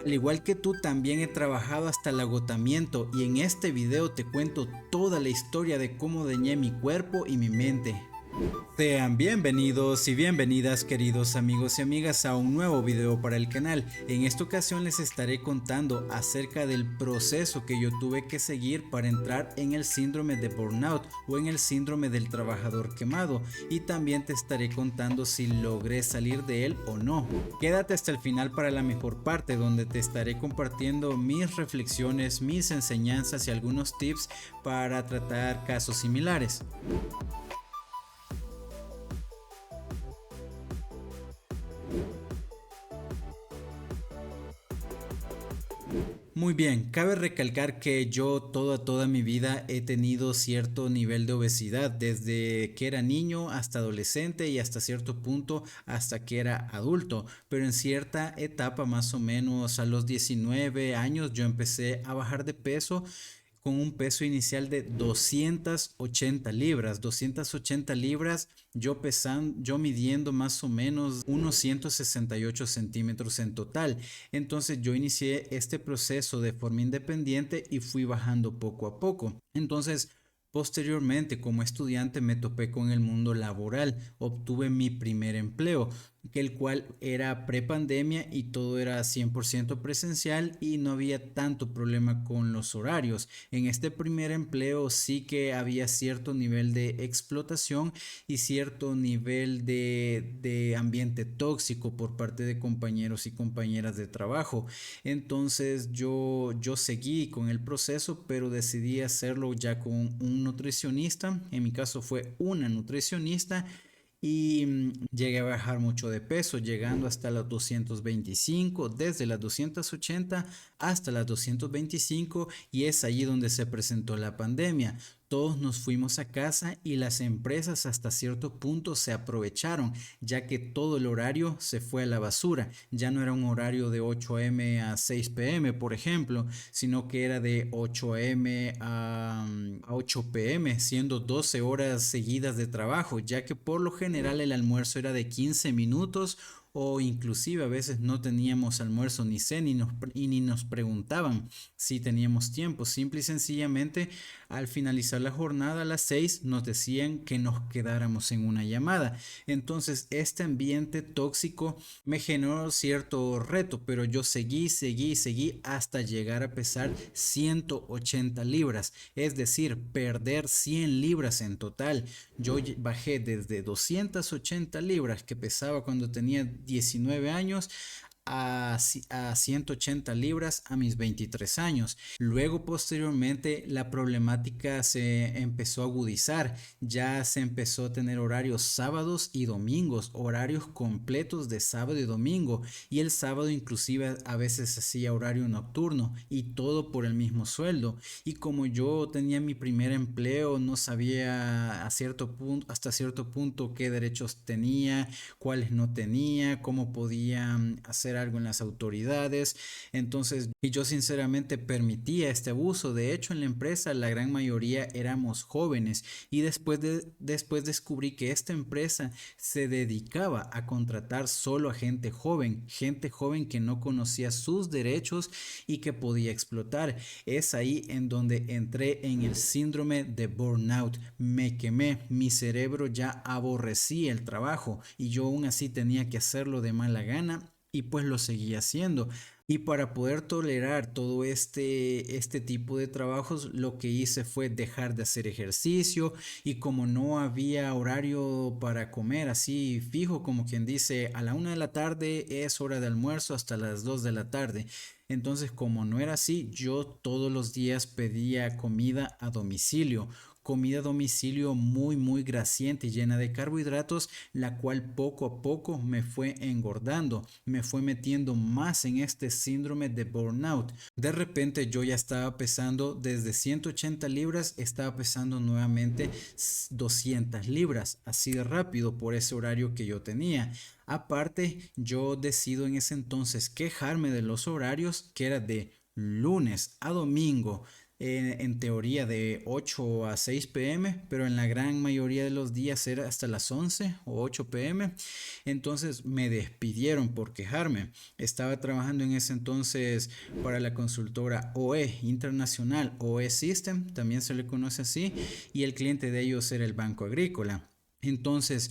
Al igual que tú, también he trabajado hasta el agotamiento y en este video te cuento toda la historia de cómo dañé mi cuerpo y mi mente. Sean bienvenidos y bienvenidas, queridos amigos y amigas, a un nuevo video para el canal. En esta ocasión les estaré contando acerca del proceso que yo tuve que seguir para entrar en el síndrome de burnout o en el síndrome del trabajador quemado, y también te estaré contando si logré salir de él o no. Quédate hasta el final para la mejor parte, donde te estaré compartiendo mis reflexiones, mis enseñanzas y algunos tips para tratar casos similares. Muy bien, cabe recalcar que yo toda mi vida he tenido cierto nivel de obesidad, desde que era niño hasta adolescente y hasta cierto punto hasta que era adulto, pero en cierta etapa, más o menos a los 19 años, yo empecé a bajar de peso con un peso inicial de 280 libras. 280 libras, yo midiendo más o menos unos 168 centímetros en total. Entonces yo inicié este proceso de forma independiente y fui bajando poco a poco. Entonces, posteriormente, como estudiante, me topé con el mundo laboral. Obtuve mi primer empleo, que el cual era prepandemia y todo era 100% presencial y no había tanto problema con los horarios. En este primer empleo sí que había cierto nivel de explotación y cierto nivel de ambiente tóxico por parte de compañeros y compañeras de trabajo. Entonces yo seguí con el proceso, pero decidí hacerlo ya con un nutricionista. En mi caso fue una nutricionista y llegué a bajar mucho de peso, llegando hasta las 225, desde las 280 hasta las 225, y es allí donde se presentó la pandemia. Todos nos fuimos a casa y las empresas hasta cierto punto se aprovecharon, ya que todo el horario se fue a la basura. Ya no era un horario de 8 a.m. a 6 p.m., por ejemplo, sino que era de 8 a.m. a 8 p.m., siendo 12 horas seguidas de trabajo, ya que por lo general el almuerzo era de 15 minutos o inclusive a veces no teníamos almuerzo ni cena ni nos preguntaban si teníamos tiempo. Simple y sencillamente, al finalizar la jornada a las 6 nos decían que nos quedáramos en una llamada. Entonces este ambiente tóxico me generó cierto reto, pero yo seguí hasta llegar a pesar 180 libras, es decir, perder 100 libras en total. Yo bajé desde 280 libras que pesaba cuando tenía 19 años a 180 libras a mis 23 años. Luego, posteriormente, la problemática se empezó a agudizar. Ya se empezó a tener horarios sábados y domingos, horarios completos de sábado y domingo, y el sábado inclusive a veces hacía horario nocturno, y todo por el mismo sueldo. Y como yo tenía mi primer empleo, no sabía hasta cierto punto qué derechos tenía, cuáles no tenía, cómo podía hacer algo en las autoridades. Entonces, y yo sinceramente permitía este abuso. De hecho, en la empresa la gran mayoría éramos jóvenes, y después descubrí que esta empresa se dedicaba a contratar solo a gente joven que no conocía sus derechos y que podía explotar. Es ahí en donde entré en el síndrome de burnout. Me quemé, mi cerebro ya aborrecía el trabajo y yo aún así tenía que hacerlo de mala gana, y pues lo seguía haciendo. Y para poder tolerar todo este tipo de trabajos, lo que hice fue dejar de hacer ejercicio, y como no había horario para comer así fijo, como quien dice, a la 1 de la tarde es hora de almuerzo hasta las 2 de la tarde. Entonces, como no era así, yo todos los días pedía comida a domicilio muy grasienta y llena de carbohidratos, la cual poco a poco me fue engordando, me fue metiendo más en este síndrome de burnout. De repente yo ya estaba pesando desde 180 libras, estaba pesando nuevamente 200 libras, así de rápido por ese horario que yo tenía. Aparte, yo decido en ese entonces quejarme de los horarios, que era de lunes a domingo, en teoría de 8 a 6 p.m., pero en la gran mayoría de los días era hasta las 11 o 8 p.m. Entonces me despidieron por quejarme. Estaba trabajando en ese entonces para la consultora OE Internacional, OE System, también se le conoce así, y el cliente de ellos era el Banco Agrícola. Entonces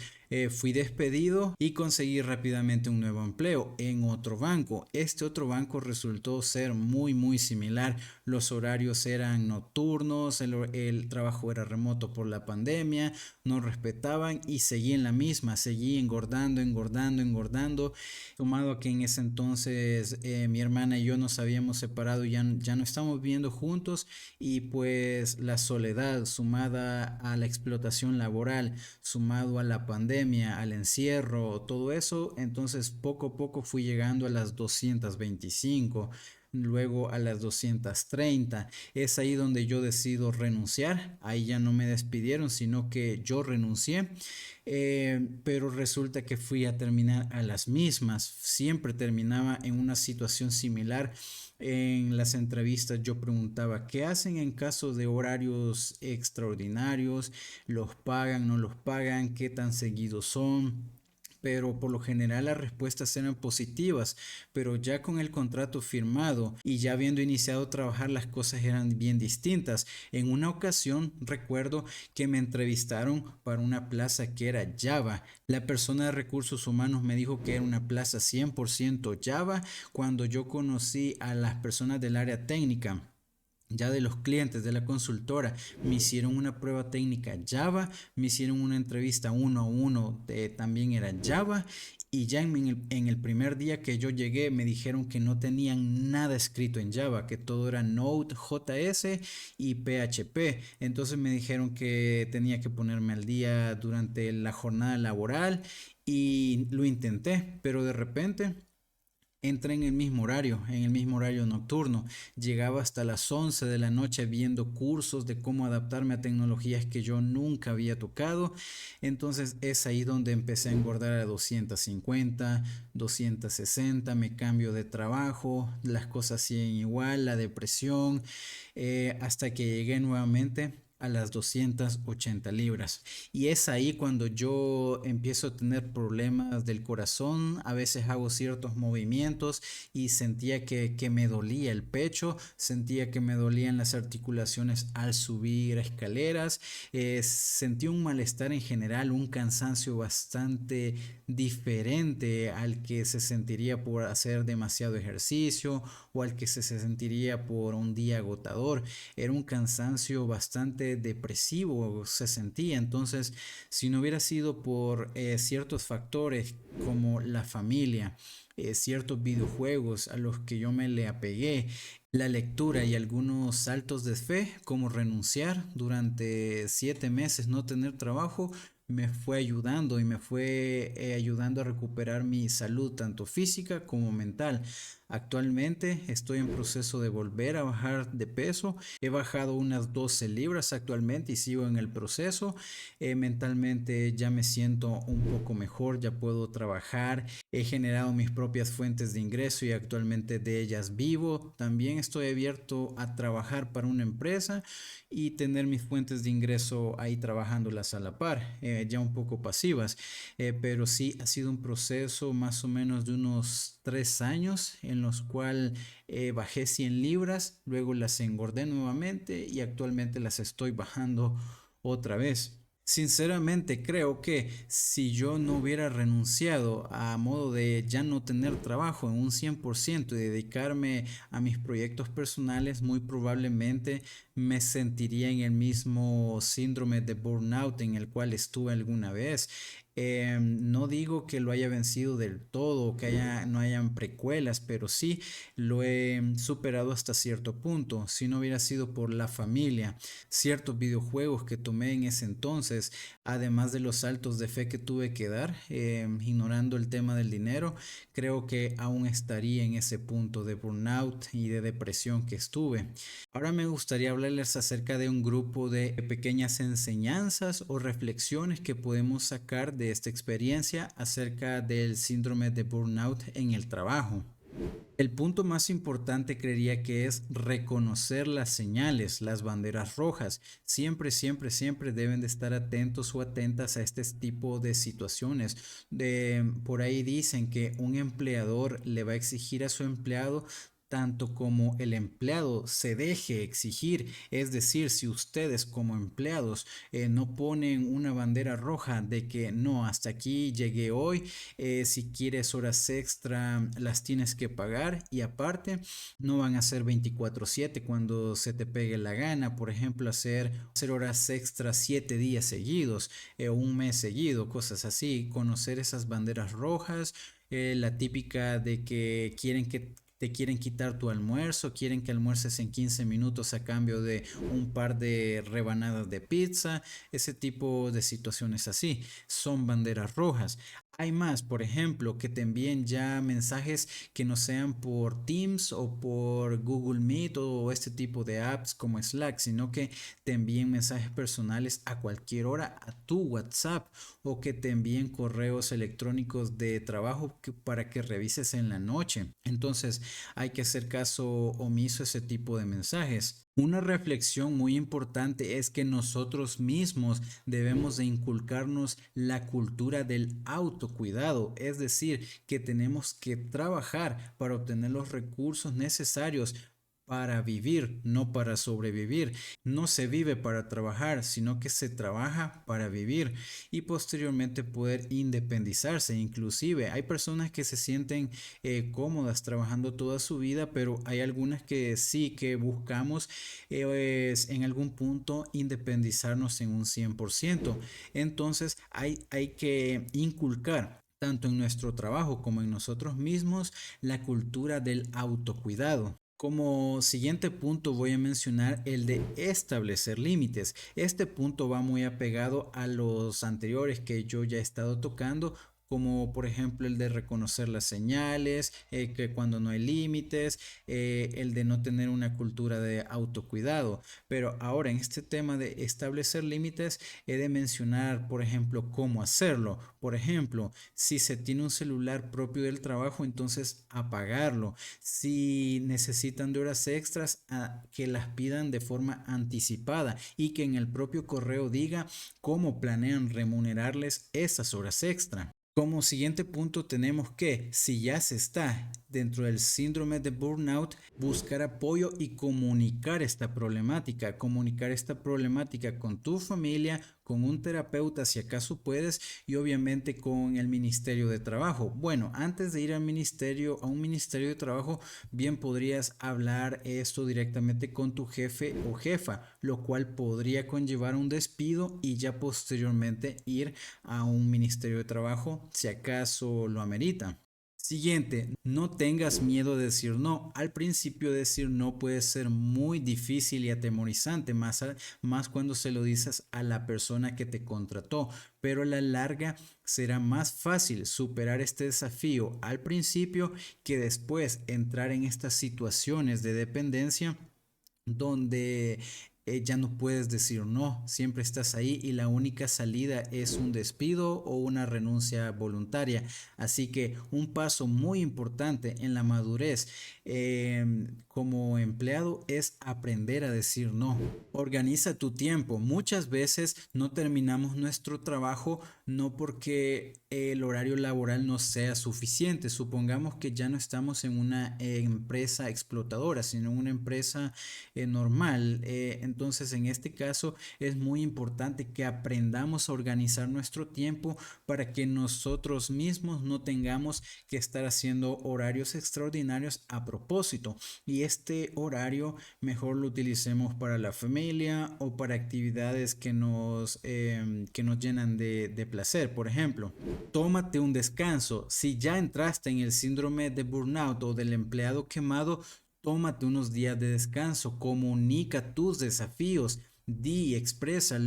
fui despedido y conseguí rápidamente un nuevo empleo en otro banco. Este otro banco resultó ser muy similar. Los horarios eran nocturnos, el trabajo era remoto por la pandemia, no respetaban y seguí en la misma, seguí engordando. Tomado a que en ese entonces mi hermana y yo nos habíamos separado, ya no estamos viviendo juntos y pues la soledad sumada a la explotación laboral, sumado a la pandemia, al encierro, todo eso, entonces poco a poco fui llegando a las 225, luego a las 230. Es ahí donde yo decido renunciar. Ahí ya no me despidieron, sino que yo renuncié. Pero resulta que fui a terminar a las mismas. Siempre terminaba en una situación similar. En las entrevistas yo preguntaba, ¿qué hacen en caso de horarios extraordinarios? ¿Los pagan, no los pagan? ¿Qué tan seguidos son? Pero por lo general las respuestas eran positivas, pero ya con el contrato firmado y ya habiendo iniciado a trabajar las cosas eran bien distintas. En una ocasión recuerdo que me entrevistaron para una plaza que era Java. La persona de recursos humanos me dijo que era una plaza 100% Java cuando yo conocí a las personas del área técnica. Ya de los clientes de la consultora me hicieron una prueba técnica Java, me hicieron una entrevista uno a uno, también era Java, y ya en el primer día que yo llegué me dijeron que no tenían nada escrito en Java, que todo era Node, JS y PHP. Entonces me dijeron que tenía que ponerme al día durante la jornada laboral y lo intenté, pero de repente entré en el mismo horario nocturno. Llegaba hasta las 11 de la noche viendo cursos de cómo adaptarme a tecnologías que yo nunca había tocado. Entonces es ahí donde empecé a engordar a 250, 260, me cambio de trabajo, las cosas siguen igual, la depresión, hasta que llegué nuevamente a las 280 libras. Y es ahí cuando yo empiezo a tener problemas del corazón, a veces hago ciertos movimientos y sentía que me dolía el pecho, sentía que me dolían las articulaciones al subir escaleras, sentí un malestar en general, un cansancio bastante diferente al que se sentiría por hacer demasiado ejercicio o al que se sentiría por un día agotador. Era un cansancio bastante depresivo, se sentía. Entonces, si no hubiera sido por ciertos factores como la familia, ciertos videojuegos a los que yo me le apegué, la lectura y algunos saltos de fe, como renunciar durante 7 meses, no tener trabajo, me fue ayudando y me fue ayudando a recuperar mi salud, tanto física como mental. Actualmente estoy en proceso de volver a bajar de peso. He bajado unas 12 libras actualmente y sigo en el proceso. Mentalmente ya me siento un poco mejor, ya puedo trabajar. He generado mis propias fuentes de ingreso y actualmente de ellas vivo. También estoy abierto a trabajar para una empresa y tener mis fuentes de ingreso ahí trabajándolas a la par, ya un poco pasivas. Pero sí ha sido un proceso más o menos de unos 3 años en los cuales bajé 100 libras, luego las engordé nuevamente y actualmente las estoy bajando otra vez. Sinceramente creo que si yo no hubiera renunciado a modo de ya no tener trabajo en un 100% y dedicarme a mis proyectos personales, muy probablemente me sentiría en el mismo síndrome de burnout en el cual estuve alguna vez. No digo que lo haya vencido del todo, que no hayan precuelas, pero sí lo he superado hasta cierto punto. Si no hubiera sido por la familia, ciertos videojuegos que tomé en ese entonces, además de los saltos de fe que tuve que dar, ignorando el tema del dinero, creo que aún estaría en ese punto de burnout y de depresión que estuve. Ahora me gustaría hablarles acerca de un grupo de pequeñas enseñanzas o reflexiones que podemos sacar de esta experiencia acerca del síndrome de burnout en el trabajo. El punto más importante creería que es reconocer las señales, las banderas rojas. Siempre, siempre, siempre deben de estar atentos o atentas a este tipo de situaciones. Por ahí dicen que un empleador le va a exigir a su empleado tanto como el empleado se deje exigir. Es decir, si ustedes como empleados no ponen una bandera roja de que no, hasta aquí llegué hoy, si quieres horas extra las tienes que pagar y aparte no van a ser 24/7 cuando se te pegue la gana, por ejemplo hacer horas extra 7 días seguidos, un mes seguido, cosas así, conocer esas banderas rojas, la típica de que te quieren quitar tu almuerzo, quieren que almuerces en 15 minutos a cambio de un par de rebanadas de pizza, ese tipo de situaciones así, son banderas rojas. Hay más, por ejemplo, que te envíen ya mensajes que no sean por Teams o por Google Meet o este tipo de apps como Slack, sino que te envíen mensajes personales a cualquier hora a tu WhatsApp o que te envíen correos electrónicos de trabajo para que revises en la noche. Entonces hay que hacer caso omiso a ese tipo de mensajes. Una reflexión muy importante es que nosotros mismos debemos de inculcarnos la cultura del autocuidado, es decir, que tenemos que trabajar para obtener los recursos necesarios para vivir, no para sobrevivir. No se vive para trabajar, sino que se trabaja para vivir y posteriormente poder independizarse. Inclusive hay personas que se sienten cómodas trabajando toda su vida, pero hay algunas que sí que buscamos en algún punto independizarnos en un 100%. Entonces hay que inculcar tanto en nuestro trabajo como en nosotros mismos la cultura del autocuidado. Como siguiente punto voy a mencionar el de establecer límites. Este punto va muy apegado a los anteriores que yo ya he estado tocando, como por ejemplo el de reconocer las señales, que cuando no hay límites, el de no tener una cultura de autocuidado. Pero ahora en este tema de establecer límites, he de mencionar, por ejemplo, cómo hacerlo. Por ejemplo, si se tiene un celular propio del trabajo, entonces apagarlo. Si necesitan de horas extras, que las pidan de forma anticipada y que en el propio correo diga cómo planean remunerarles esas horas extra. Como siguiente punto tenemos que, si ya se está dentro del síndrome de burnout, buscar apoyo y comunicar esta problemática con tu familia, con un terapeuta si acaso puedes y obviamente con el Ministerio de Trabajo. Bueno, antes de ir a un Ministerio de Trabajo, bien podrías hablar esto directamente con tu jefe o jefa, lo cual podría conllevar un despido y ya posteriormente ir a un Ministerio de Trabajo si acaso lo amerita. Siguiente, no tengas miedo de decir no. Al principio decir no puede ser muy difícil y atemorizante, más cuando se lo dices a la persona que te contrató, pero a la larga será más fácil superar este desafío al principio que después entrar en estas situaciones de dependencia donde ya no puedes decir no, siempre estás ahí y la única salida es un despido o una renuncia voluntaria. Así que un paso muy importante en la madurez como empleado es aprender a decir no. Organiza tu tiempo. Muchas veces no terminamos nuestro trabajo no porque el horario laboral no sea suficiente. Supongamos que ya no estamos en una empresa explotadora, sino en una empresa normal. Entonces, en este caso es muy importante que aprendamos a organizar nuestro tiempo para que nosotros mismos no tengamos que estar haciendo horarios extraordinarios a propósito. Y este horario mejor lo utilicemos para la familia o para actividades que nos llenan de placer. Por ejemplo, tómate un descanso. Si ya entraste en el síndrome de burnout o del empleado quemado, tómate unos días de descanso, comunica tus desafíos, di y expresa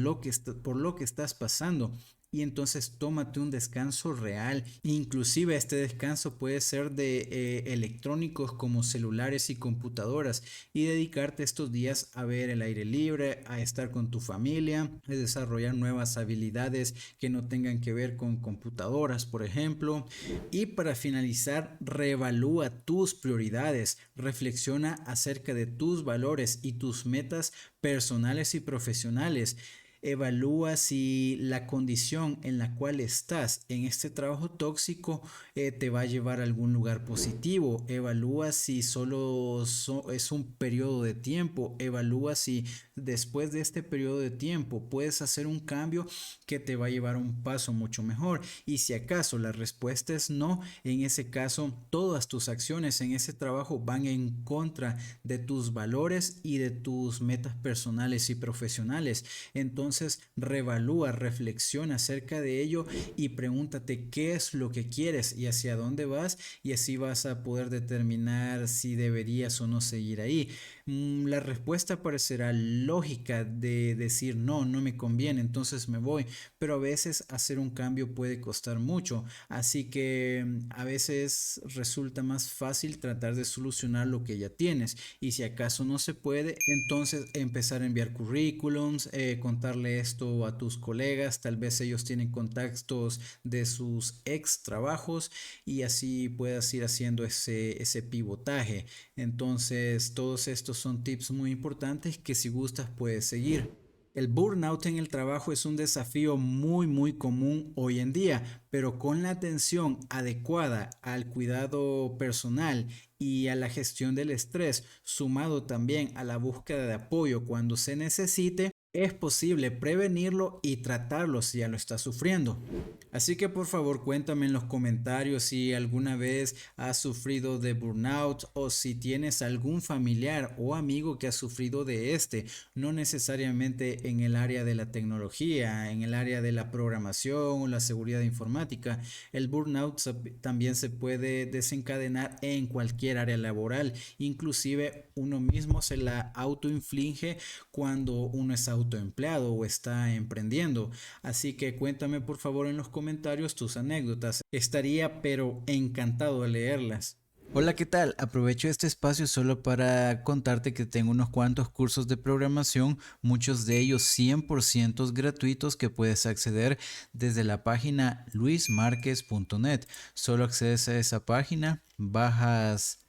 por lo que estás pasando. y entonces tómate un descanso real. Inclusive este descanso puede ser de electrónicos como celulares y computadoras y dedicarte estos días a ver el aire libre, a estar con tu familia, a desarrollar nuevas habilidades que no tengan que ver con computadoras, por ejemplo. Y para finalizar, reevalúa tus prioridades, reflexiona acerca de tus valores y tus metas personales y profesionales. Evalúa si la condición en la cual estás en este trabajo tóxico te va a llevar a algún lugar positivo. Evalúa si es un periodo de tiempo. Evalúa si después de este periodo de tiempo puedes hacer un cambio que te va a llevar a un paso mucho mejor. Y si acaso la respuesta es no, en ese caso todas tus acciones en ese trabajo van en contra de tus valores y de tus metas personales y profesionales. Entonces revalúa, reflexiona acerca de ello y pregúntate qué es lo que quieres y hacia dónde vas, y así vas a poder determinar si deberías o no seguir ahí. La respuesta parecerá lógica de decir no, no me conviene, entonces me voy, pero a veces hacer un cambio puede costar mucho, así que a veces resulta más fácil tratar de solucionar lo que ya tienes, y si acaso no se puede, entonces empezar a enviar currículums, contarle esto a tus colegas, tal vez ellos tienen contactos de sus ex trabajos y así puedas ir haciendo ese pivotaje. Entonces todos estos son tips muy importantes que si gustas puedes seguir. El burnout en el trabajo es un desafío muy común hoy en día, pero con la atención adecuada al cuidado personal y a la gestión del estrés, sumado también a la búsqueda de apoyo cuando se necesite, es posible prevenirlo y tratarlo si ya lo está sufriendo. Así que por favor cuéntame en los comentarios si alguna vez has sufrido de burnout o si tienes algún familiar o amigo que ha sufrido de este, no necesariamente en el área de la tecnología, en el área de la programación o la seguridad informática. El burnout también se puede desencadenar en cualquier área laboral, inclusive uno mismo se la autoinflige cuando uno es autoempleado o está emprendiendo. Así que cuéntame por favor en los comentarios tus anécdotas. Estaría pero encantado de leerlas. Hola, ¿qué tal? Aprovecho este espacio solo para contarte que tengo unos cuantos cursos de programación, muchos de ellos 100% gratuitos que puedes acceder desde la página luismarquez.net. Solo accedes a esa página, bajas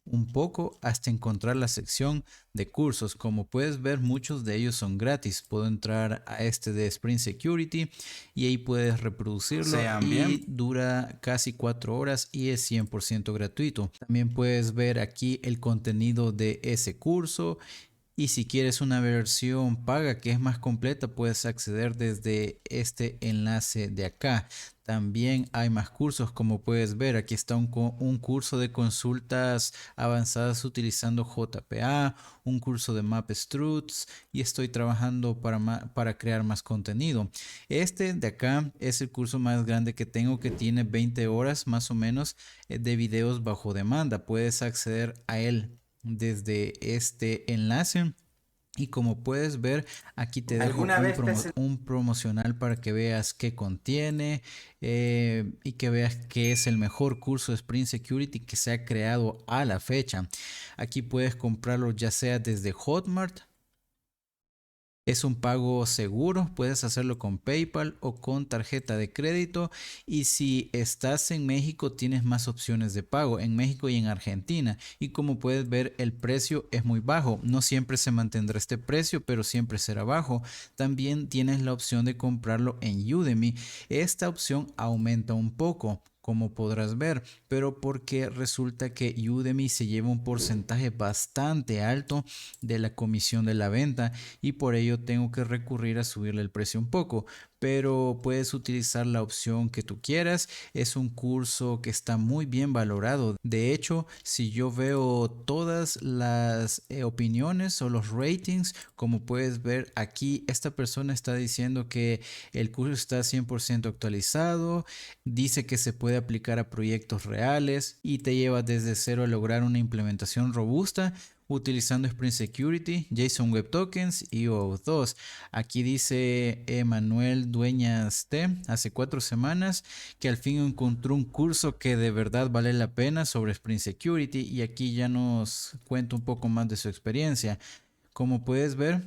un poco hasta encontrar la sección de cursos. Como puedes ver, muchos de ellos son gratis. Puedo entrar a este de Spring Security y ahí puedes reproducirlo. Sean bien. Y dura casi 4 horas y es 100% gratuito. También puedes ver aquí el contenido de ese curso. Y si quieres una versión paga que es más completa, puedes acceder desde este enlace de acá. También hay más cursos, como puedes ver. Aquí está un curso de consultas avanzadas utilizando JPA, un curso de MapStruts, y estoy trabajando para crear más contenido. Este de acá es el curso más grande que tengo, que tiene 20 horas más o menos de videos bajo demanda. Puedes acceder a él desde este enlace. Y como puedes ver, aquí te dejo un promocional para que veas qué contiene y que veas que es el mejor curso de Spring Security que se ha creado a la fecha. Aquí puedes comprarlo ya sea desde Hotmart. Es un pago seguro, puedes hacerlo con PayPal o con tarjeta de crédito, y si estás en México tienes más opciones de pago en México y en Argentina, y como puedes ver el precio es muy bajo. No siempre se mantendrá este precio, pero siempre será bajo. También tienes la opción de comprarlo en Udemy. Esta opción aumenta un poco, como podrás ver, pero porque resulta que Udemy se lleva un porcentaje bastante alto de la comisión de la venta, y por ello tengo que recurrir a subirle el precio un poco, pero puedes utilizar la opción que tú quieras. Es un curso que está muy bien valorado. De hecho, si yo veo todas las opiniones o los ratings, como puedes ver aquí, esta persona está diciendo que el curso está 100% actualizado, dice que se puede aplicar a proyectos reales y te lleva desde cero a lograr una implementación robusta. utilizando Spring Security, JSON Web Tokens y OAuth 2. Aquí dice Emanuel Dueñas T hace 4 semanas que al fin encontró un curso que de verdad vale la pena sobre Spring Security y aquí ya nos cuenta un poco más de su experiencia. Como puedes ver,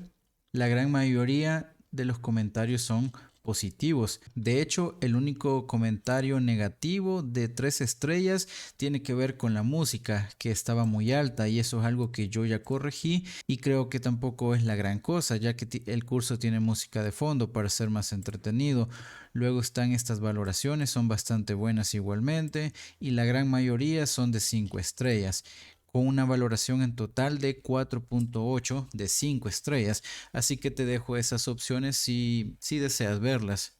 la gran mayoría de los comentarios son positivos. De hecho, el único comentario negativo de 3 estrellas tiene que ver con la música, que estaba muy alta y eso es algo que yo ya corregí y creo que tampoco es la gran cosa, ya que el curso tiene música de fondo para ser más entretenido. Luego están estas valoraciones, son bastante buenas igualmente y la gran mayoría son de 5 estrellas con una valoración en total de 4.8 de 5 estrellas. Así que te dejo esas opciones si deseas verlas.